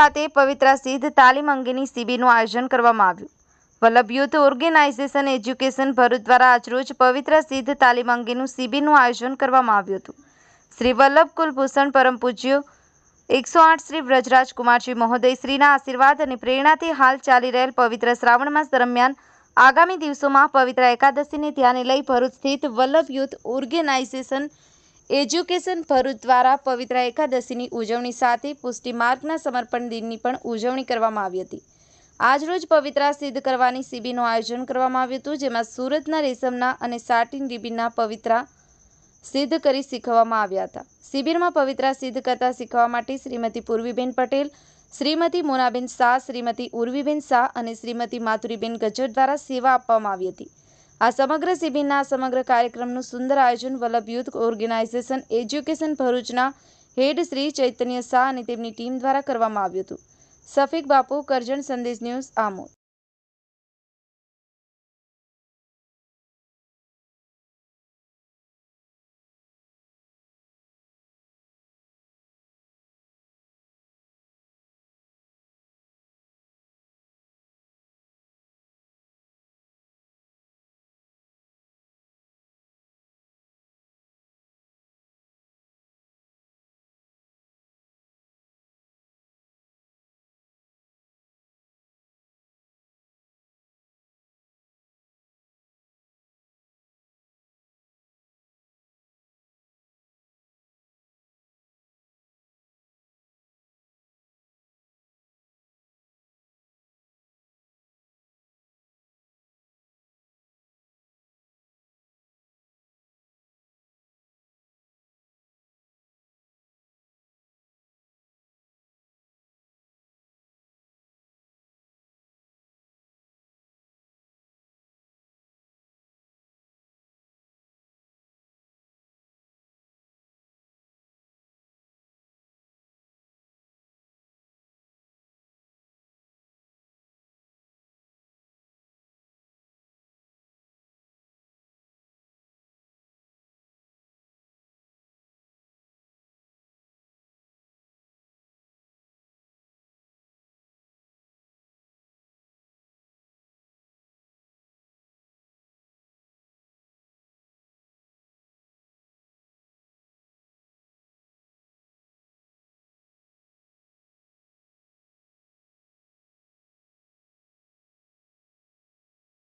ખાતે પવિત્ર સિદ્ધ તાલીમ અંગેની શિબિરનું આયોજન કરવામાં આવ્યું. Vallabh youth organisation education Bharuch દ્વારા આજરોજ પવિત્ર સિદ્ધ તાલીમ અંગેનું શિબિરનું આયોજન કરવામાં આવ્યું હતું. શ્રી વલ્લભ કુલભૂષણ પરમ પૂજ્ય 108 શ્રી વ્રજરાજ કુમારજી મહોદય શ્રીના આશીર્વાદ અને પ્રેરણાથી હાલ ચાલી રહેલ પવિત્ર શ્રાવણ માસ દરમિયાન આગામી દિવસોમાં પવિત્ર એકાદશીને ધ્યાને લઈ ભરૂચ સ્થિત Vallabh youth organisation education Bharuch દ્વારા પવિત્ર એકાદશીની ઉજવણી સાથે પુષ્ટિ માર્ગના સમર્પણ દિનની પણ ઉજવણી કરવામાં આવી હતી. આજરોજ પવિત્ર સિદ્ધ કરવાની શિબિરનું આયોજન કરવામાં આવ્યું હતું, જેમાં સુરતના રેશમના અને સાટિન રિબિનના પવિત્ર સિદ્ધ કરી શીખવવામાં આવ્યા હતા. શિબિરમાં પવિત્ર સિદ્ધ કરતા શીખવા માટે શ્રીમતી પૂર્વીબેન પટેલ, શ્રીમતી મોનાબેન શાહ, શ્રીમતી ઉર્વીબેન શાહ અને શ્રીમતી માધુરીબેન ગજ્જર દ્વારા સેવા આપવામાં આવી હતી. આ સમગ્ર શિબિરના સમગ્ર કાર્યક્રમનું સુંદર આયોજન વલ્લભ યુથ ઓર્ગેનાઇઝેશન એજ્યુકેશન ભરૂચના હેડ શ્રી ચૈતન્ય શાહ અને તેમની ટીમ દ્વારા કરવામાં આવ્યું હતું. સફીક બાપુ, કરજણ સંદેશ ન્યૂઝ, આમોદ.